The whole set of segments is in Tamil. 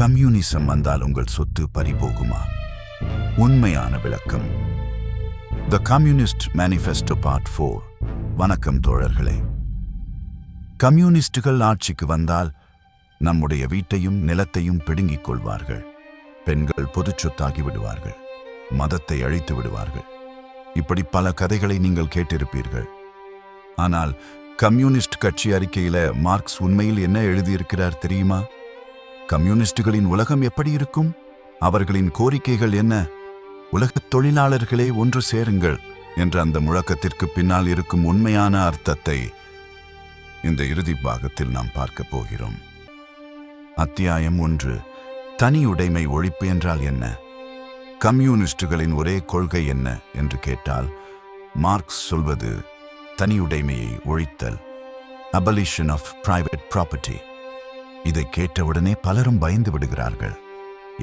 கம்யூனிசம் வந்தால் உங்கள் சொத்து பறிபோகுமா? உண்மையான விளக்கம். த கம்யூனிஸ்ட் மேனிஃபெஸ்டோ பார்ட் 4. வணக்கம் தோழர்களே. கம்யூனிஸ்டுகள் ஆட்சிக்கு வந்தால் நம்முடைய வீட்டையும் நிலத்தையும் பிடுங்கிக் கொள்வார்கள். பெண்கள் பொதுச் சொத்தாகி விடுவார்கள். மதத்தை அழித்து விடுவார்கள். இப்படி பல கதைகளை நீங்கள் கேட்டிருப்பீர்கள். ஆனால் கம்யூனிஸ்ட் கட்சி அறிக்கையில மார்க்ஸ் உண்மையில் என்ன எழுதியிருக்கிறார் தெரியுமா? கம்யூனிஸ்டுகளின் உலகம் எப்படி இருக்கும்? அவர்களின் கோரிக்கைகள் என்ன? உலகத் தொழிலாளர்களே ஒன்று சேருங்கள் என்ற அந்த முழக்கத்திற்கு பின்னால் இருக்கும் உண்மையான அர்த்தத்தை இந்த இறுதி பாகத்தில் நாம் பார்க்க போகிறோம். அத்தியாயம் 1. தனியுடைமை ஒழிப்பு என்றால் என்ன? கம்யூனிஸ்டுகளின் ஒரே கொள்கை என்ன என்று கேட்டால், மார்க்ஸ் சொல்வது தனியுடைமையை ஒழித்தல், abolition of private property. இதை கேட்டவுடனே பலரும் பயந்து விடுகிறார்கள்.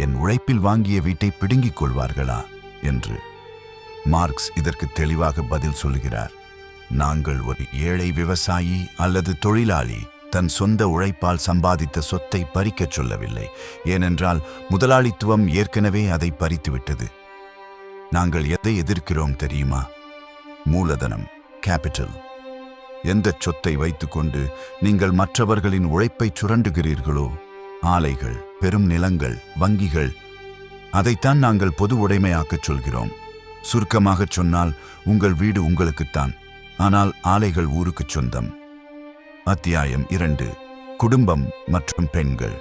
என் உழைப்பில் வாங்கிய வீட்டை பிடுங்கிக் கொள்வார்களா என்று. மார்க்ஸ் இதற்கு தெளிவாக பதில் சொல்கிறார். நாங்கள் ஒரு ஏழை விவசாயி அல்லது தொழிலாளி தன் சொந்த உழைப்பால் சம்பாதித்த சொத்தை பறிக்கச் சொல்லவில்லை. ஏனென்றால் முதலாளித்துவம் ஏற்கனவே அதை பறித்துவிட்டது. நாங்கள் எதை எதிர்க்கிறோம் தெரியுமா? மூலதனம், கேபிட்டல். எந்த சொத்தை வைத்துக்கொண்டு நீங்கள் மற்றவர்களின் உழைப்பை சுரண்டுகிறீர்களோ, ஆலைகள், பெரும் நிலங்கள், வங்கிகள், அதைத்தான் நாங்கள் பொது உடைமையாக்கச் சொல்கிறோம். சுருக்கமாகச் சொன்னால், உங்கள் வீடு உங்களுக்குத்தான், ஆனால் ஆலைகள் ஊருக்குச் சொந்தம். அத்தியாயம் 2. குடும்பம் மற்றும் பெண்கள்.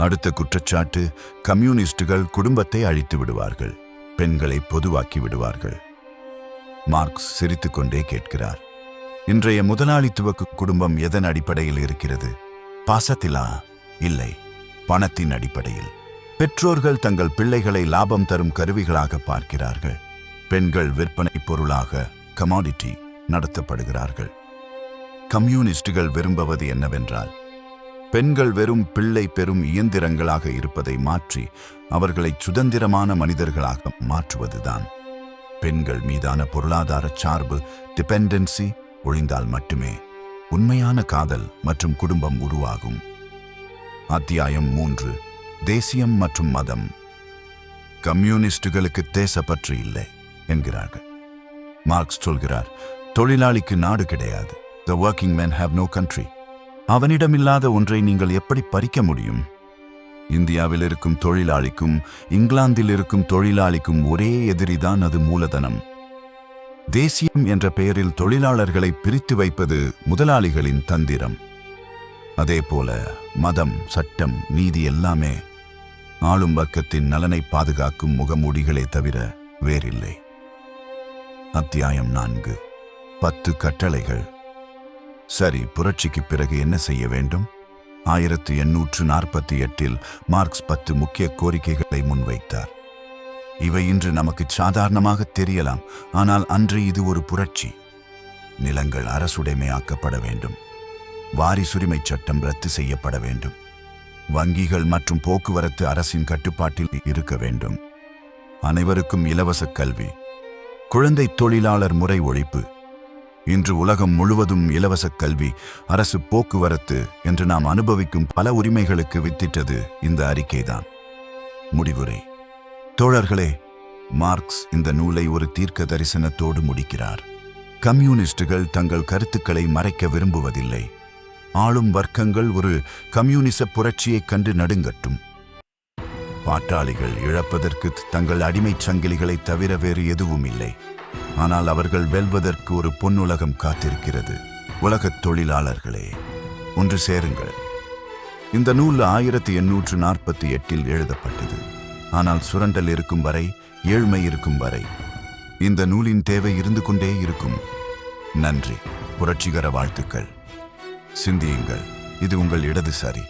அடுத்த குற்றச்சாட்டு, கம்யூனிஸ்டுகள் குடும்பத்தை அழித்து விடுவார்கள், பெண்களை பொதுவாக்கி விடுவார்கள். மார்க்ஸ் சிரித்துக்கொண்டே கேட்கிறார், இன்றைய முதலாளித்துவ குடும்பம் எதன் அடிப்படையில் இருக்கிறது? பாசத்திலா? இல்லை, பணத்தின் அடிப்படையில். பெற்றோர்கள் தங்கள் பிள்ளைகளை லாபம் தரும் கருவிகளாக பார்க்கிறார்கள். பெண்கள் விற்பனை பொருளாக, கமாடிட்டி, நடத்தப்படுகிறார்கள். கம்யூனிஸ்டுகள் விரும்புவது என்னவென்றால், பெண்கள் வெறும் பிள்ளை பெறும் இயந்திரங்களாக இருப்பதை மாற்றி அவர்களை சுதந்திரமான மனிதர்களாக மாற்றுவதுதான். பெண்கள் மீதான பொருளாதார சார்பு, டிபெண்டன்சி ஒழிந்தால் மட்டுமே உண்மையான காதல் மற்றும் குடும்பம் உருவாகும். அத்தியாயம் 3. தேசியம் மற்றும் மதம். கம்யூனிஸ்டுகளுக்கு தேசப்பற்று இல்லை என்கிறார்கள். மார்க்ஸ் சொல்கிறார், தொழிலாளிக்கு நாடு கிடையாது. The working men have no country. அவனிடமில்லாத ஒன்றை நீங்கள் எப்படி பறிக்க முடியும்? இந்தியாவில் இருக்கும் தொழிலாளிக்கும் இங்கிலாந்தில் இருக்கும் தொழிலாளிக்கும் ஒரே எதிரிதான், அது மூலதனம். தேசியம் என்ற பெயரில் தொழிலாளர்களை பிரித்து வைப்பது முதலாளிகளின் தந்திரம். அதேபோல மதம், சட்டம், நீதி எல்லாமே ஆளும் வர்க்கத்தின் நலனை பாதுகாக்கும் முகமூடிகளே தவிர வேறில்லை. அத்தியாயம் 4. 10 கட்டளைகள். சரி, புரட்சிக்கு பிறகு என்ன செய்ய வேண்டும்? 1848 மார்க்ஸ் 10 முக்கிய கோரிக்கைகளை முன்வைத்தார். இவை இன்று நமக்கு சாதாரணமாக தெரியலாம், ஆனால் அன்று இது ஒரு புரட்சி. நிலங்கள் அரசுடைமையாக்கப்பட வேண்டும். வாரிசுரிமை சட்டம் ரத்து செய்யப்பட வேண்டும். வங்கிகள் மற்றும் போக்குவரத்து அரசின் கட்டுப்பாட்டில் இருக்க வேண்டும். அனைவருக்கும் இலவச கல்வி. குழந்தை தொழிலாளர் முறை ஒழிப்பு. இன்று உலகம் முழுவதும் இலவச கல்வி, அரசு போக்குவரத்து என்று நாம் அனுபவிக்கும் பல உரிமைகளுக்கு வித்திட்டது இந்த அறிக்கைதான். முடிவுரை. தோழர்களே, மார்க்ஸ் இந்த நூலை ஒரு தீர்க்க தரிசனத்தோடு முடிக்கிறார். கம்யூனிஸ்டுகள் தங்கள் கருத்துக்களை மறைக்க விரும்புவதில்லை. ஆளும் வர்க்கங்கள் ஒரு கம்யூனிச புரட்சியைக் கண்டு நடுங்கட்டும். பாட்டாளிகள் இழப்பதற்கு தங்கள் அடிமைச் சங்கிலிகளை தவிர வேறு எதுவும் இல்லை. ஆனால் அவர்கள் வெல்வதற்கு ஒரு பொன்னுலகம் காத்திருக்கிறது. உலகத் தொழிலாளர்களே, ஒன்று சேருங்கள். இந்த நூல் 1848 எழுதப்பட்டது. ஆனால் சுரண்டல் இருக்கும் வரை, ஏழ்மை இருக்கும் வரை இந்த நூலின் தேவை இருந்து கொண்டே இருக்கும். நன்றி. புரட்சிகர வாழ்த்துக்கள். சிந்தியுங்கள். இது உங்கள் இடதுசாரி.